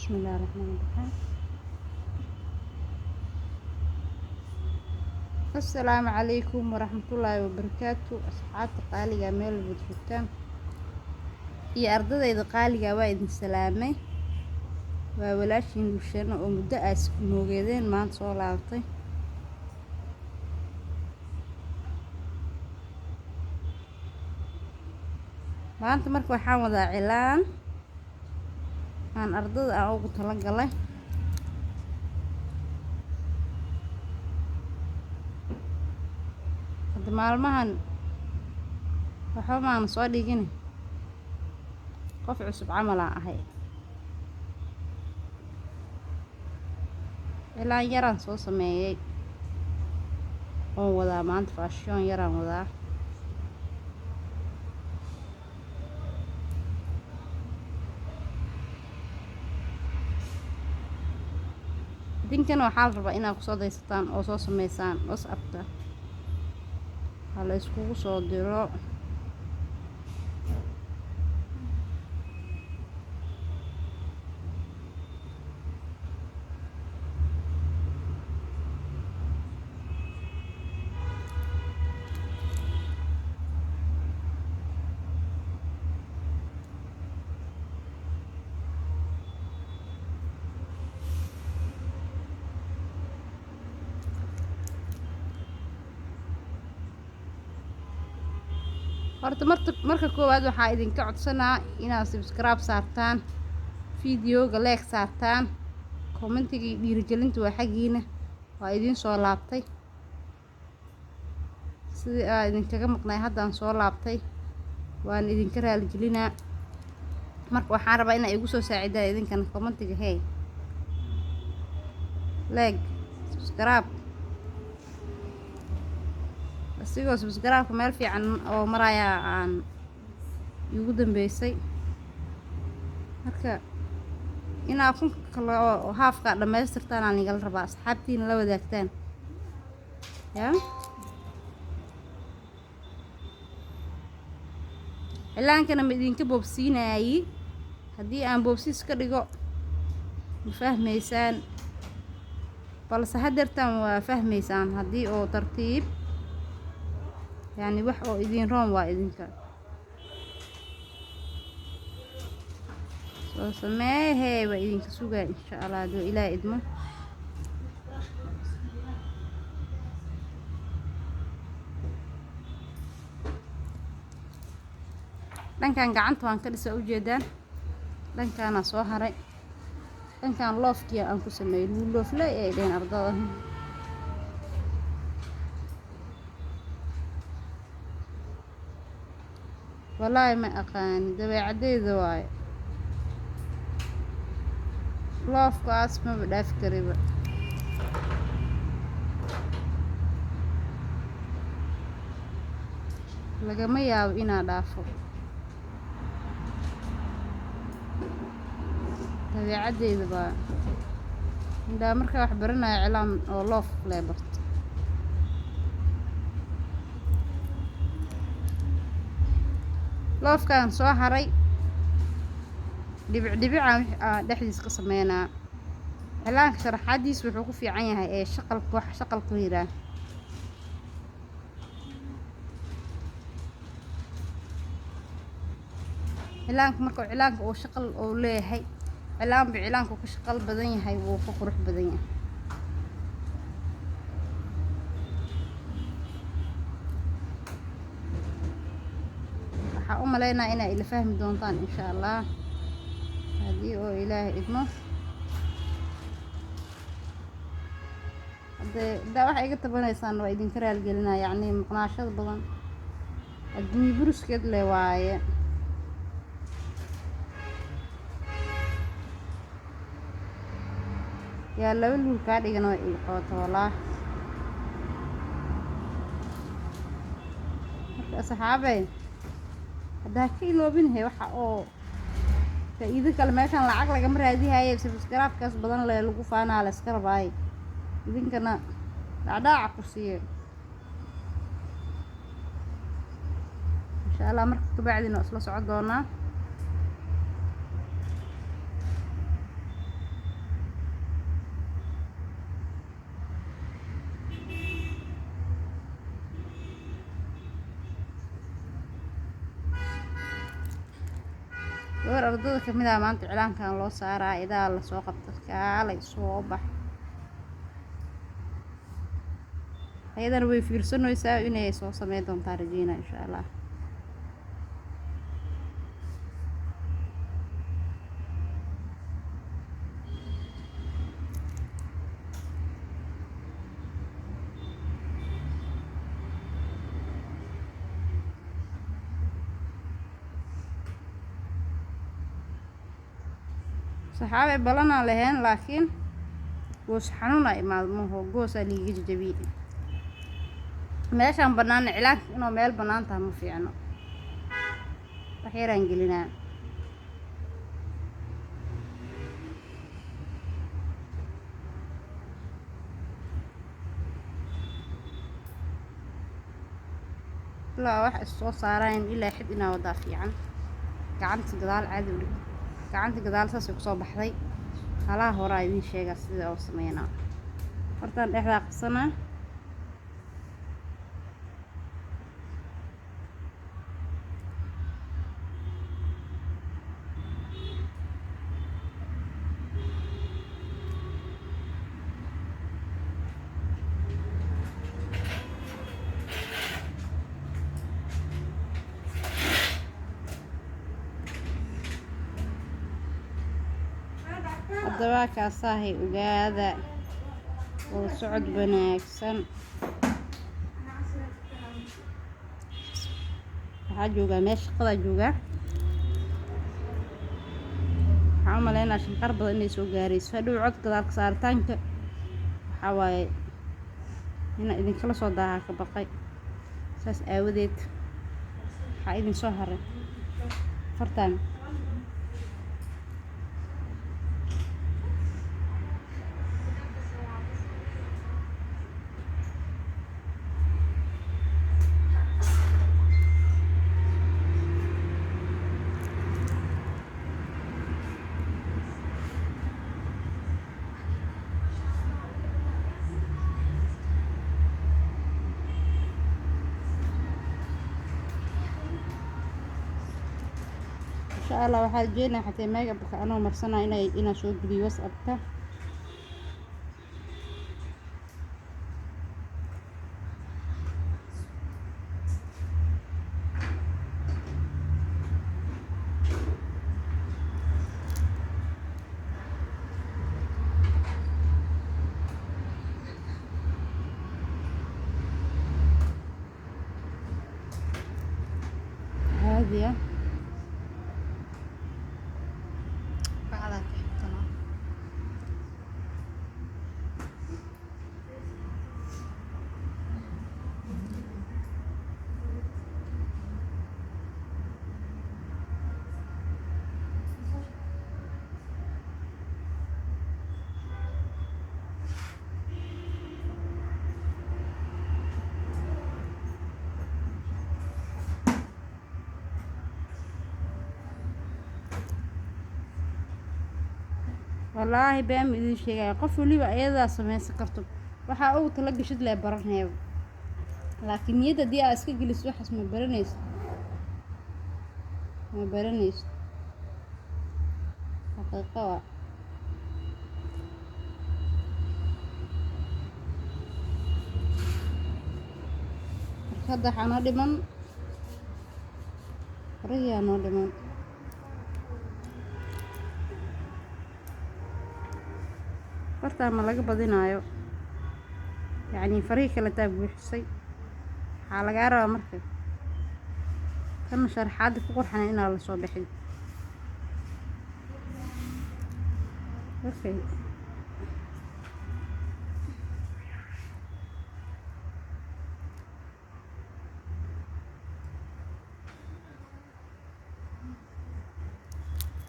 بسم الله الرحمن الرحيم. السلام عليكم ورحمة الله وبركاته. أصحابتي قالية ميل بتشوفتان يا أرضي قالية وايد سلامي وولاشين وشنا ومدة موجودين ما نصور عطي ما أنت مركو حامضة إعلان عن أرضي أو بتلقى له قد maalmahan waxba maan soo dhigin qof cusub camal aan ahay ilaa yaraan soo sameeyay oo wadaa maanta fashion yaraan wadaa idinkana waxaa la rabaa inaad kusoo daysataan oo soo sameysaan WhatsApp-ka hala iskugu soo diro horta marka koowaad waxaa idinka codsanaa inaad subscribe saartaan fiidiyoga like saartaan commentiga iyo dhiirigelinta waa xagiina waa idin soo laabtay sidii aan idinkaga maqnay haddaan soo laabtay waan idinka raali gelinaa marka waxaan rabaa inaa igu soo saacidaan idinkana commentiga hey like subscribe asigoo subscribe-ka meel fiican oo maraya aan igu dambeysay marka inaa kun kale oo haafka dhamaystirtaan aan igala rabaa asxaabtiina la wadaagtaan yaa ilaankana ma idinka boobsiinayay haddii aan boobsiis ka dhigo ma fahmaysaan balse hadeertaan waa fahmaysaan haddii oo tartiib يعني wax oo idin roon waa idinka soo sameeyay waa idinka sugaa insha Allah do ilaa idmo dhankan gacanta waan ka dhisa u jeedaan dhankaana soo haray dhankan loofkiya aan ku sameeyay looflay ay dheen ardada والله ما أقاني دبي عديد واي لوف كاس ما بدي أفكر بقى لقى ما ياو إنا دافو دبي عديد بقى دا مركا وحبرنا إعلان أو لوف ليبرت loofkaan soo haray dhibic dhexdiis ka sameynaa cilaanka sharaxaadiis wuxuu ku fiican yahay ee shaqalka wax shaqalka yiraa cilaanka marka cilaanka uu shaqal uu leeyahay cilaanka ku shaqal badan yahay wuu ku qurux badan yahay umaleynaa inaa ila fahmi doontaan insha Allah haddii oo ilaahay idmo hadee daa waxa iga tabanaysaan waa idinka raali gelinaa yacni maqnaashada badan adduunyo buruskeed le waaye yaa laba luul kaa dhigan oo ii qoota walaa marka asxaabey haddaa ka iloobinahay waxa oo faa'iido kale meeshaan lacag lagama raadihaaye subscribe-kaas badan le lagu faanaa la iska rabaaye idinkana dhacdhaaca ku siiye insha Allah marka kabacdina isla socon doonaa gabar ardada kamid ah maanta cilaankan loo saaraa idaa la soo qabta kaalay soo bax ayadana way fiirsanaysaa inay soo sameyn doontaa rajeynaa insha allah. saxaabe balanaa lahayn laakiin goos xanuuna imaadmaho goosaa liiga jajabiye meeshaan bannaan cilaanka inuu meel bannaan tahay ma fiicno wax yaraan gelinaa ilaa wax issoo saaraan ilaa xid inaa wadaa fiican gacanta gadaal caadi u dhig gacanta gadaal saasay kusoo baxday halaha horaa idiin sheegaa sida oo sameynaa hortaan dhexdaa qabsanaa haddaba kaasahay ogaada oo socod wanaagsan waxaa joogaa meel shaqadaa joogaa waxaan u maleynaa shanqar badan inay soo gaarayso hadhow cod gadaalka saaritaanka waxaa waaye inaa idinkala soo daahaa ka baqay saas aawadeed waxaa idin soo haray fartaan insha allah waxaa rajeynayaa xatee meegabka anoo marsanaa inaan soo geliyo whatsappka caadi ah wallaahi been idin sheegaya qof waliba ayadaa samaysan karto waxaa ugu tala gashid lee baranaya laakiin niyadda haddii aad iska geliso waxaas ma baranaysid xaqiiqo waa marka hadda waxaa noo dhiman farahiyaa noo dhiman fartaan ma laga badinaayo yacni farihii kale taa buuxisay waxaa lagaa rabaa marka kana sharaxaada ku qurxana inaa la soo bixin okay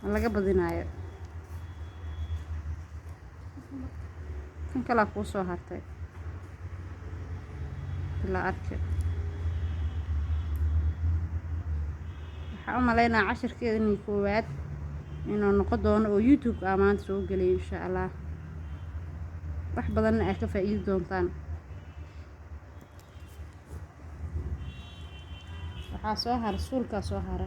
ma laga badinaayo kan kalaa kuu soo hartay ilaa arki waxaa u maleynaa cashirkeedanii koowaad inuu noqon doono oo youtube ah maanta soo geliyo insha allah wax badanna aad ka faa'iidi doontaan waxaa soo hara suulkaa soo hara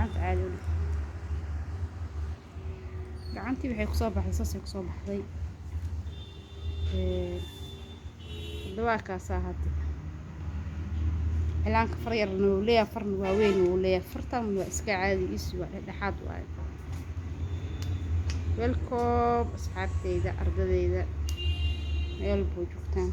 gacanta caadi u dhig gacantii waxay ku soo baxday saasay ku soo baxday dawaa kaasa hadda cilaanka far yarna wuu leeyahay farna waaweyn wuu leeyahay fartan waa iska caadi isu waa dhexdhexaad waaye welcome asxaabteyda ardadeyda meel buu joogtaan